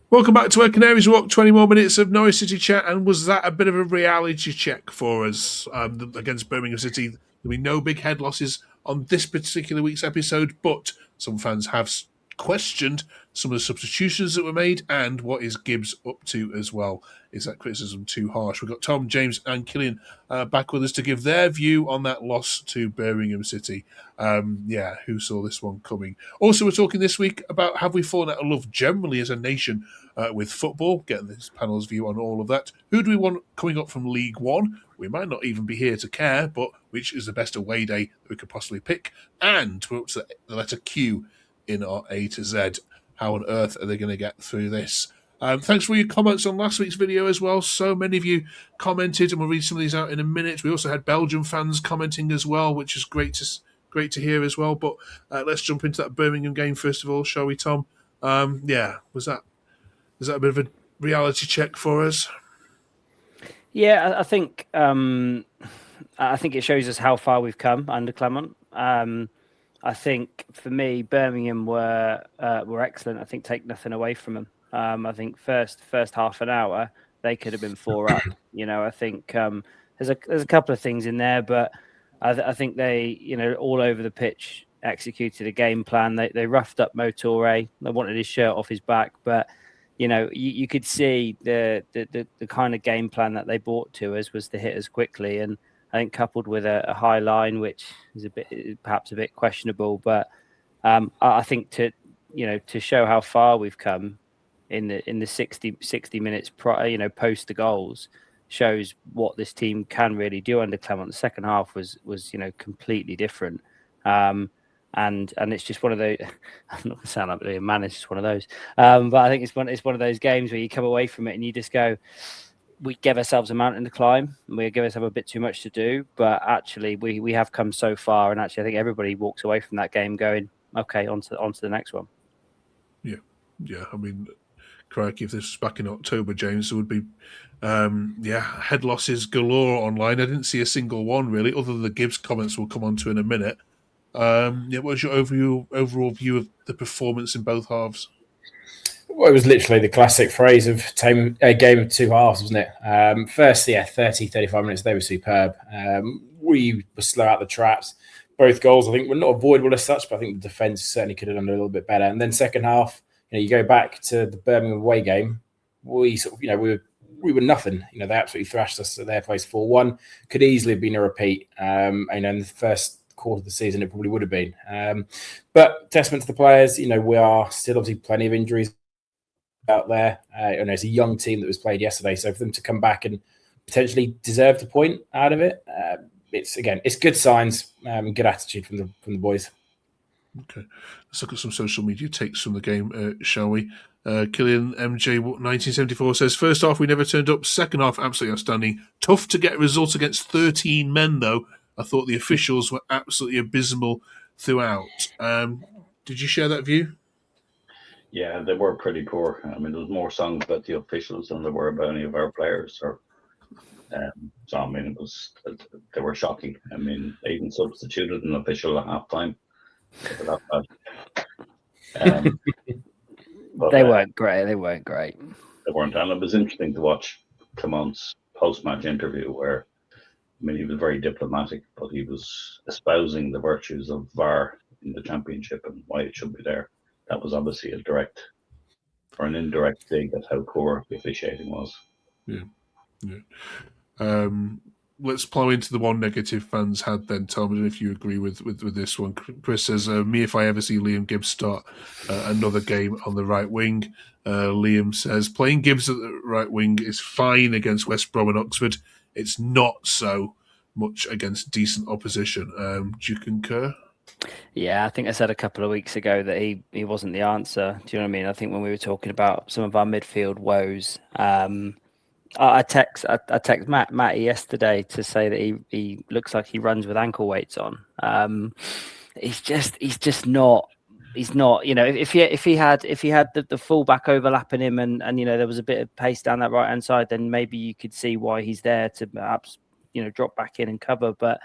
Welcome back to our Canaries Walk. 20 more minutes of Norwich City chat, and was that a bit of a reality check for us against Birmingham City? There'll be no big head losses on this particular week's episode, but some fans have questioned some of the substitutions that were made and what is Gibbs up to as well. Is that criticism too harsh? We've got Tom, James, and Killian back with us to give their view on that loss to Birmingham City. Who saw this one coming? Also, we're talking this week about have we fallen out of love generally as a nation with football, getting this panel's view on all of that. Who do we want coming up from League One? We might not even be here to care, but which is the best away day that we could possibly pick? And we're up to the letter Q in our A to Z. How on earth are they going to get through this? Thanks for your comments on last week's video as well. So many of you commented, and we'll read some of these out in a minute. We also had Belgian fans commenting as well, which is great to hear as well. But let's jump into that Birmingham game first of all, shall we, Tom? Was that a bit of a reality check for us? Yeah, I think it shows us how far we've come under Clement. I think for me, Birmingham were excellent. I think take nothing away from them. I think first half an hour they could have been 4 up. I think there's a couple of things in there, but I think they all over the pitch executed a game plan. They roughed up Motore. They wanted his shirt off his back, but you could see the kind of game plan that they brought to us was to hit us quickly, and I think coupled with a high line, which is perhaps a bit questionable, but I think to show how far we've come in the 60 minutes post the goals shows what this team can really do under Clement. The second half was completely different. And it's just one of those. I'm not going to sound like a man. It's just one of those. But I think it's one of those games where you come away from it and you just go, we give ourselves a mountain to climb. And we give ourselves a bit too much to do. But actually, we have come so far. And actually, I think everybody walks away from that game going, okay, on to the next one. Yeah. I mean, crikey, if this was back in October, James, there would be head losses galore online. I didn't see a single one really, other than the Gibbs comments we'll come on to in a minute. What was your overall view of the performance in both halves? Well, it was literally the classic phrase of a game of two halves, wasn't it? First, 30, 35 minutes, they were superb. We were slow out the traps. Both goals, I think, were not avoidable as such, but I think the defence certainly could have done a little bit better. And then second half, you go back to the Birmingham away game, we were nothing. They absolutely thrashed us at their place 4-1. Could easily have been a repeat. In the first quarter of the season, it probably would have been. But testament to the players, we are still obviously plenty of injuries out there. It's a young team that was played yesterday, so for them to come back and potentially deserve the point out of it, it's good signs, good attitude from the boys. Okay, let's look at some social media takes from the game, shall we? Killian MJ 1974 says, first half we never turned up, second half absolutely outstanding. Tough to get a result against 13 men though. I thought the officials were absolutely abysmal throughout. Did you share that view? Yeah, they were pretty poor. I mean, there was more songs about the officials than there were about any of our players. They were shocking. I mean, they even substituted an official at halftime. They weren't great. They weren't, and it was interesting to watch Clement's post-match interview where, he was very diplomatic, but he was espousing the virtues of VAR in the Championship and why it should be there. That was obviously a direct or an indirect dig at how poor the officiating was. Yeah. Let's plow into the one negative fans had then, Tom, and if you agree with this one. Chris says, me if I ever see Liam Gibbs start another game on the right wing. Liam says, playing Gibbs at the right wing is fine against West Brom and Oxford. It's not so much against decent opposition. Do you concur? Yeah, I think I said a couple of weeks ago that he wasn't the answer. Do you know what I mean? I think when we were talking about some of our midfield woes, I text Matty yesterday to say that he looks like he runs with ankle weights on. He's just not. He's not. If he had the fullback overlapping him and there was a bit of pace down that right hand side, then maybe you could see why he's there to perhaps drop back in and cover. But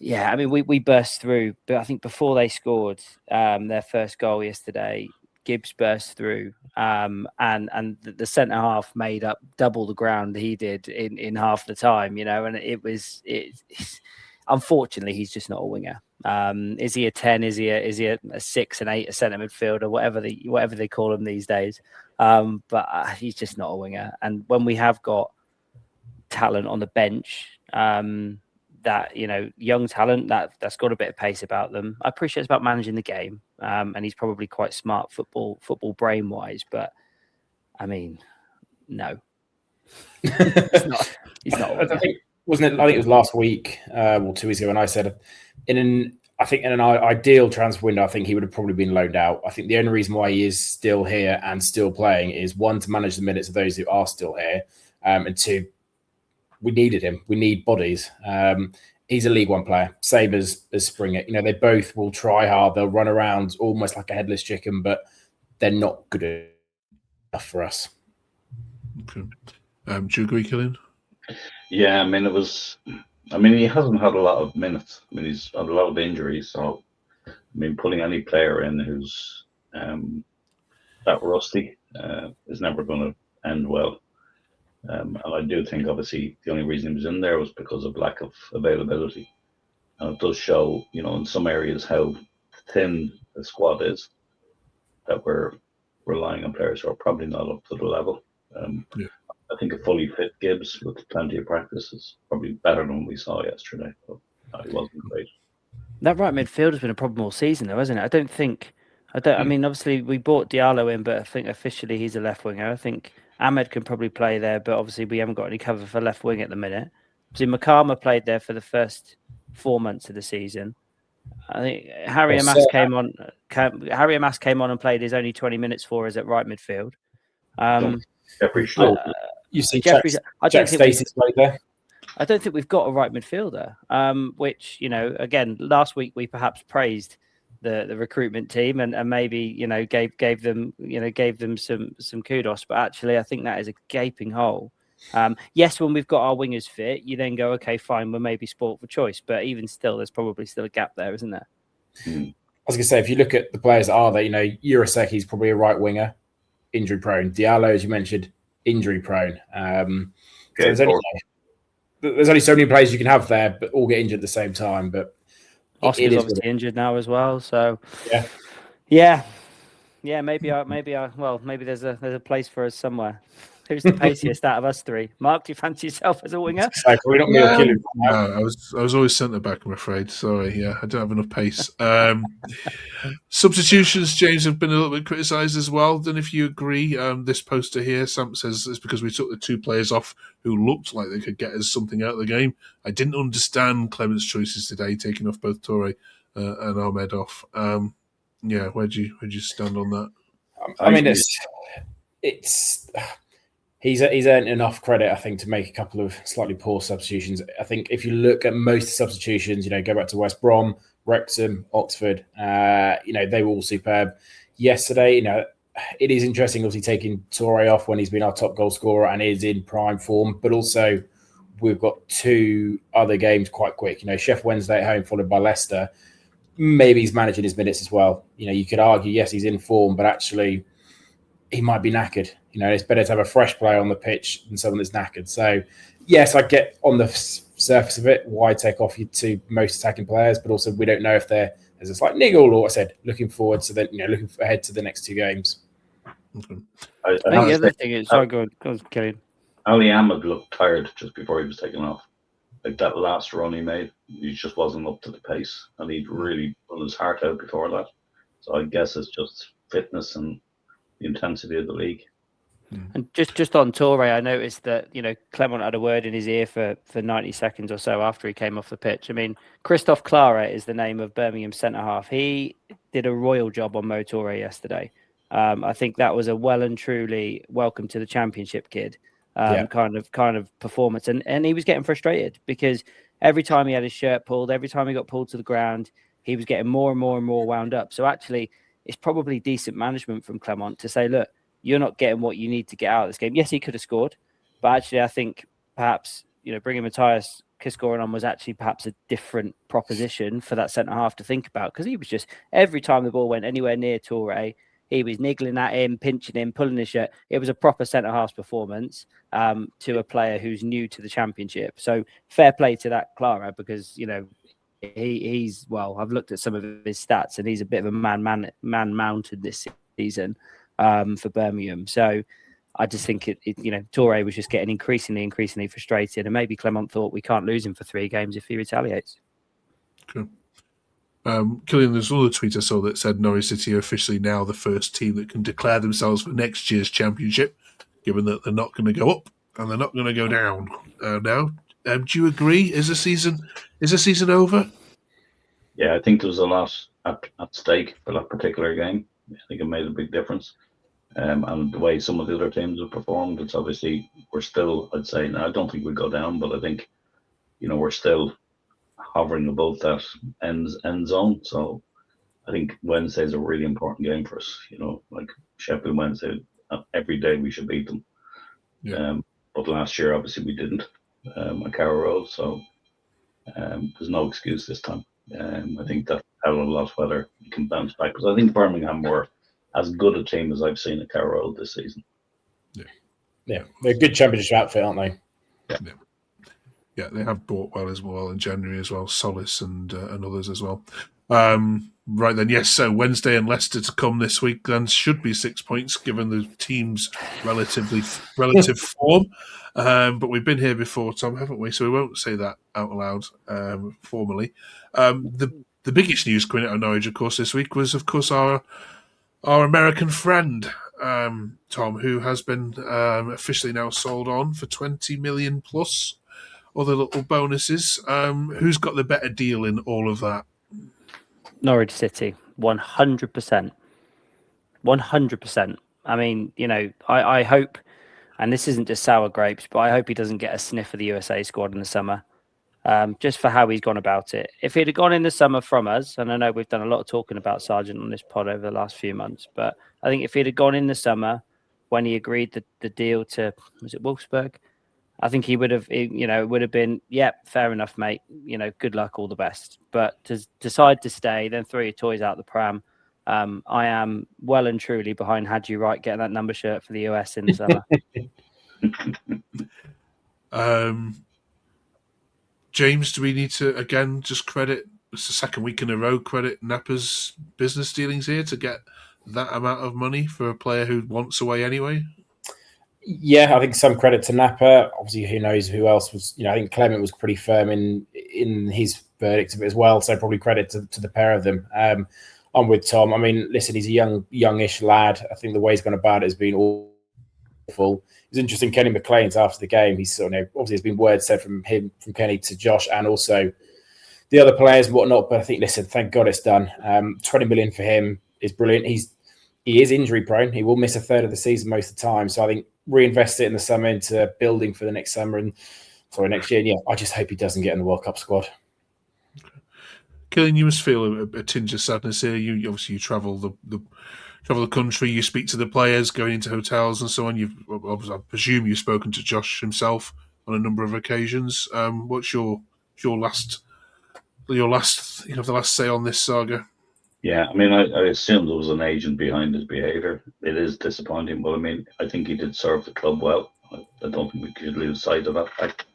yeah, I mean we burst through, but I think before they scored their first goal yesterday, Gibbs burst through, and the centre half made up double the ground he did in half the time, and it's unfortunately he's just not a winger. Is he a 10? Is he a 6 and 8, a centre midfielder, whatever they call him these days? But he's just not a winger. And when we have got talent on the bench, that young talent that's got a bit of pace about them, I appreciate it's about managing the game, and he's probably quite smart football brain wise, but I mean, no. he's not. I think it was last week or 2 weeks ago, and I said in an ideal transfer window, I think he would have probably been loaned out. I think the only reason why he is still here and still playing is, one, to manage the minutes of those who are still here, and two, we needed him. We need bodies. He's a League One player, same as Springer. They both will try hard. They'll run around almost like a headless chicken, but they're not good enough for us. Okay. Do you agree, Killian? Yeah, he hasn't had a lot of minutes. He's had a lot of injuries. So, putting any player in who's that rusty is never going to end well. And I do think, obviously, the only reason he was in there was because of lack of availability. And it does show, in some areas how thin the squad is, that we're relying on players who are probably not up to the level. I think a fully fit Gibbs with plenty of practice is probably better than we saw yesterday. But he wasn't great. That right midfield has been a problem all season, though, hasn't it? I mean, obviously we bought Diallo in, but I think officially he's a left winger. I think Ahmed can probably play there, but obviously we haven't got any cover for left wing at the minute. So Makama played there for the first 4 months of the season. I think Harry Amas came on. Harry Amas came on and played his only 20 minutes for us at right midfield. You see, Jack Stacey's played there. I don't think we've got a right midfielder. Which again, last week we perhaps praised the recruitment team and maybe gave them some kudos, but actually I think that is a gaping hole. Yes, when we've got our wingers fit, you then go, okay, fine, we're maybe sport for choice, but even still, there's probably still a gap there, isn't there? I was going to say, if you look at the players that are there, Uraseki's probably a right winger, injury prone. Diallo, as you mentioned, injury prone. So there's only so many players you can have there, but all get injured at the same time. But Oscar's obviously injured now as well. So yeah. Maybe there's a place for us somewhere. Who's the paciest out of us three? Mark, do you fancy yourself as a winger? No, I was always centre back, I'm afraid. Sorry, I don't have enough pace. Substitutions, James, have been a little bit criticised as well. Then, if you agree, this poster here, Sam says it's because we took the two players off who looked like they could get us something out of the game. I didn't understand Clements' choices today, taking off both Torre and Ahmed off. Where'd you stand on that? I mean, it's. He's earned enough credit, I think, to make a couple of slightly poor substitutions. I think if you look at most substitutions, go back to West Brom, Wrexham, Oxford, they were all superb. Yesterday, it is interesting, obviously, taking Torre off when he's been our top goal scorer and is in prime form, but also we've got two other games quite quick. Sheffield Wednesday at home, followed by Leicester. Maybe he's managing his minutes as well. You could argue, yes, he's in form, but actually he might be knackered. It's better to have a fresh player on the pitch than someone that's knackered. So, yes, I get on the surface of it why take off your two most attacking players, but also we don't know if there's a slight niggle or, I said, looking forward to looking ahead to the next two games. Okay. I think the other thing is, sorry, go on, Killian. Ali Ahmed looked tired just before he was taken off. Like that last run he made, he just wasn't up to the pace, and he'd really pulled his heart out before that. So I guess it's just fitness and the intensity of the league. And just on Torre, I noticed that Clement had a word in his ear for 90 seconds or so after he came off the pitch. I mean, Christophe Claret is the name of Birmingham centre half. He did a royal job on Mo Torre yesterday. I think that was a well and truly welcome to the Championship kid kind of performance, and he was getting frustrated because every time he had his shirt pulled, every time he got pulled to the ground, he was getting more and more and more wound up. So actually, it's probably decent management from Clement to say, look, you're not getting what you need to get out of this game. Yes, he could have scored, but actually I think perhaps, bringing Matthias Kiscoren on was actually perhaps a different proposition for that centre-half to think about, because he was just, every time the ball went anywhere near Torre, He was niggling at him, pinching him, pulling his shirt. It was a proper centre-half performance to a player who's new to the Championship. So fair play to that Clara, because, you know, he's well, I've looked at some of his stats, and he's a bit of a man mounted this season for Birmingham. So I just think you know, Toure was just getting increasingly frustrated, and maybe Clement thought we can't lose him for 3 games if he retaliates. Okay. Killian, there's another tweet I saw that said Norwich City are officially now the first team that can declare themselves for next year's Championship, given that they're not going to go up and they're not going to go down now. Do you agree? Is the season over? Yeah, I think there was a lot at stake for that particular game. I think it made a big difference. And the way some of the other teams have performed, it's obviously, we're still, I'd say, now I don't think we'll go down, but I think, you know, we're still hovering above that end zone. So I think Wednesday's a really important game for us. You know, like Sheffield Wednesday, every day we should beat them. Yeah. But last year, obviously, we didn't at Carrow Road. So there's no excuse this time. I think that hell of a lot whether we can bounce back, because I think Birmingham were as good a team as I've seen at Carrow Road this season. Yeah, they're a good Championship outfit, aren't they? Yeah, they have bought well as well in January as well, Solace and others as well. Right then, yes, so Wednesday and Leicester to come this week then should be 6 points given the team's relative form. But we've been here before, Tom, haven't we? So we won't say that out loud formally. The biggest news coming out of Norwich, of course, this week was, of course, our American friend, Tom, who has been officially now sold on for 20 million plus other little bonuses. Who's got the better deal in all of that? Norwich City, 100%. 100%. I mean, you know, I hope, and this isn't just sour grapes, but I hope he doesn't get a sniff of the USA squad in the summer, just for how he's gone about it. If he'd have gone in the summer from us, and I know we've done a lot of talking about Sargent on this pod over the last few months, but I think if he'd have gone in the summer when he agreed the deal to, was it Wolfsburg? I think he would have, you know, it would have been, yeah, fair enough, mate. You know, good luck, all the best. But to decide to stay, then throw your toys out the pram. I am well and truly behind Hadji Wright getting that number shirt for the US in the summer. James, do we need to, again, just credit, it's the second week in a row, credit Napa's business dealings here to get that amount of money for a player who wants away anyway? Yeah, I think some credit to Napa. Obviously, who knows who else was, you know, I think Clement was pretty firm in his verdict of it as well. So probably credit to the pair of them. I'm with Tom. I mean, listen, he's a youngish lad. I think the way he's gone about it has been awful. It was interesting, Kenny McLean's after the game. He's sort of, obviously there's been words said from him, from Kenny to Josh and also the other players and whatnot. But I think, listen, thank God it's done. 20 million for him is brilliant. He is injury prone. He will miss a third of the season most of the time. So I think reinvest it in the summer into building for the next summer and next year. And yeah, I just hope he doesn't get in the World Cup squad. Killian, you must feel a tinge of sadness here. You obviously travel the country. You speak to the players, going into hotels and so on. I presume you've spoken to Josh himself on a number of occasions. What's your last the last say on this saga? Yeah, I mean, I assume there was an agent behind his behaviour. It is disappointing, but I mean, I think he did serve the club well. I don't think we could lose sight of that fact.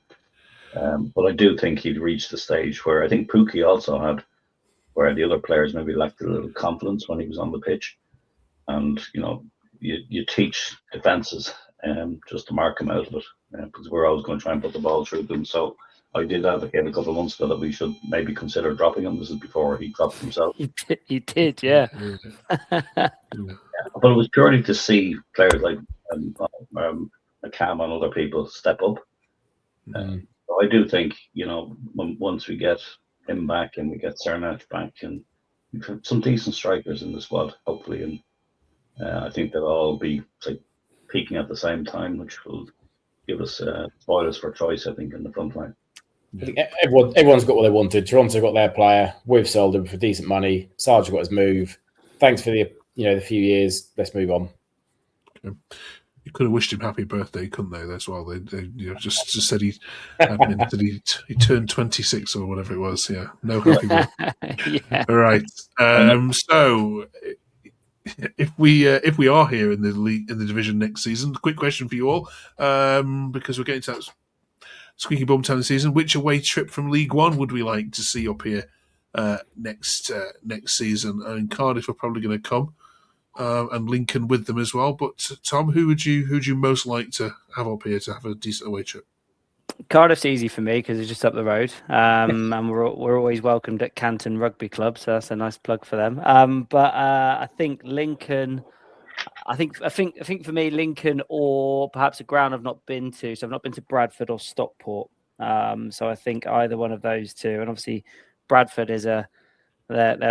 But I do think he'd reached the stage where I think Pookie also had, where the other players maybe lacked a little confidence when he was on the pitch. And, you know, you teach defences just to mark him out of it, because we're always going to try and put the ball through them. So I did advocate a couple of months ago that we should maybe consider dropping him. This is before he dropped himself. You did, yeah. But it was purely to see players like Cam and other people step up. So I do think, you know, once we get him back and we get Sargent back and we've got some decent strikers in the squad, hopefully, and I think they'll all be peaking at the same time, which will give us spoilers for choice, I think, in the front line. I think everyone's got what they wanted. Toronto got their player. We've sold him for decent money. Sarge got his move. Thanks for the few years. Let's move on. Okay. You could have wished him happy birthday, couldn't they? As well, they just said he turned 26 or whatever it was. Yeah, no happy birthday. Yeah. All right. So if we are here in the league, in the division next season, quick question for you all, because we're getting to that squeaky bum time of the season. Which away trip from League One would we like to see up here next season? And Cardiff are probably going to come, and Lincoln with them as well. But Tom, who would you most like to have up here to have a decent away trip? Cardiff's easy for me because it's just up the road, and we're always welcomed at Canton Rugby Club, so that's a nice plug for them. But I think Lincoln. I think for me, Lincoln or perhaps a ground I've not been to. So I've not been to Bradford or Stockport. So I think either one of those two, and obviously Bradford is they're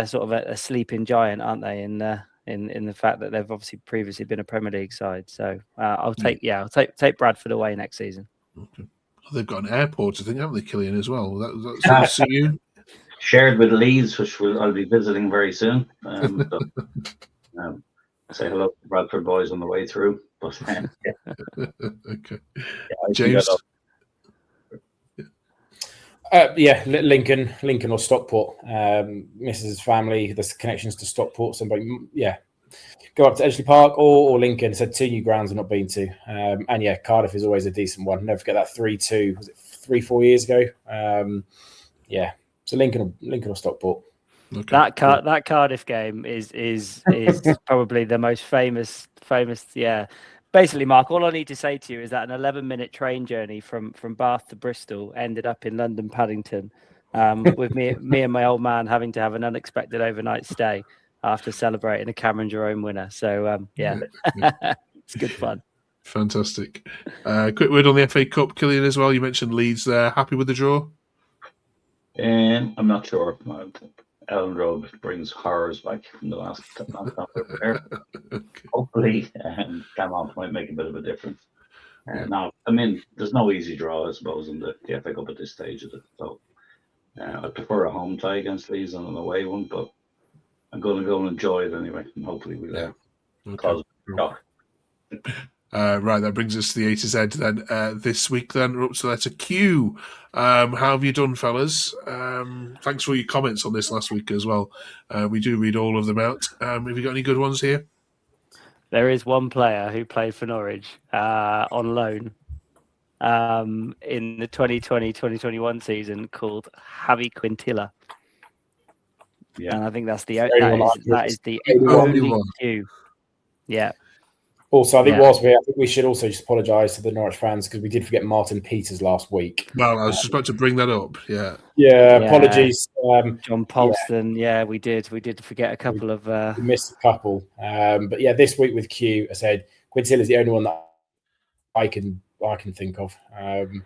sort of a sleeping giant, aren't they? In the fact that they've obviously previously been a Premier League side. So I'll take Bradford away next season. Okay. They've got an airport, I think, haven't they, Killian, as well? That suit you? Shared with Leeds, which I'll be visiting very soon. Say hello to the Bradford boys on the way through. But, okay. James? Lincoln or Stockport. Mrs. family, there's connections to Stockport. Somebody, go up to Edgeley Park or Lincoln. So 2 new grounds I've not been to. And Cardiff is always a decent one. Never forget that 3-2. Was it 3-4 years ago? So Lincoln or Stockport. Okay. That Cardiff game is probably the most famous. Yeah. Basically, Mark, all I need to say to you is that an 11-minute train journey from Bath to Bristol ended up in London Paddington, with me and my old man having to have an unexpected overnight stay after celebrating a Cameron Jerome winner. So it's good fun. Fantastic. Quick word on the FA Cup, Killian, as well. You mentioned Leeds there. Happy with the draw? I'm not sure. Ellen Road brings horrors back from the last time there. Okay. Hopefully, Clements might make a bit of a difference. Now, I mean, there's no easy draw, I suppose, in the FA Cup at this stage of it. So I prefer a home tie against Leeds than an away one, but I'm going to go and enjoy it anyway, and hopefully we'll cause a shock. Right, that brings us to the A to Z then. This week then, we're up to letter Q. How have you done, fellas? Thanks for all your comments on this last week as well. We do read all of them out. Have you got any good ones here? There is one player who played for Norwich on loan in the 2020-2021 season called Javi Quintilla. Yeah, and I think that is the only Q. Yeah. Also, I think we should also just apologise to the Norwich fans because we did forget Martin Peters last week. Well, I was just about to bring that up. Apologies. John Polston, we did forget a couple of. We missed a couple, but this week with Q, I said Quintilla is the only one that I can think of. There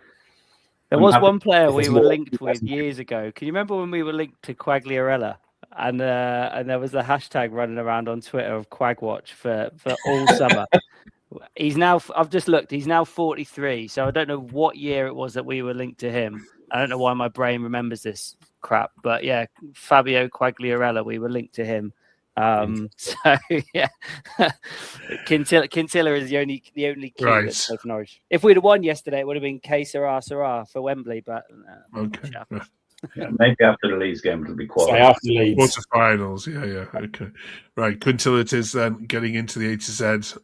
was one player we were linked with years ago. Can you remember when we were linked to Quagliarella? And there was a hashtag running around on Twitter of Quagwatch for all summer. I've just looked, he's now 43. So I don't know what year it was that we were linked to him. I don't know why my brain remembers this crap, but Fabio Quagliarella, we were linked to him. Quintilla is the only key that's for Norwich. If we'd have won yesterday, it would have been K Sarah for Wembley, but okay. Maybe after the Leeds game it'll be quarterfinals. Okay. Right, Quintilla it is then, getting into the A to Z.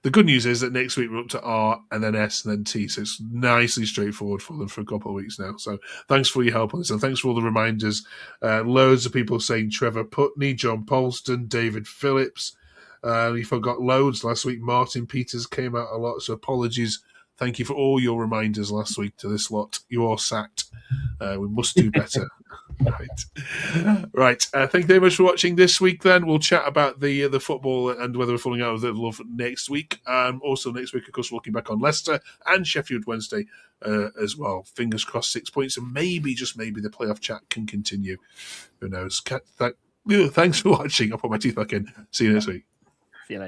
The good news is that next week we're up to R and then S and then T, so it's nicely straightforward for them for a couple of weeks now. So thanks for your help on this, and thanks for all the reminders. Loads of people saying Trevor Putney, John Polston, David Phillips. We forgot loads last week. Martin Peters came out a lot, so apologies. Thank you for all your reminders last week to this lot. You are sacked. We must do better. Right. Thank you very much for watching this week then. We'll chat about the football and whether we're falling out of the love next week. Also next week, of course, we're looking back on Leicester and Sheffield Wednesday as well. Fingers crossed, 6 points, and maybe, just maybe, the playoff chat can continue. Who knows? Thanks for watching. I'll put my teeth back in. See you next week.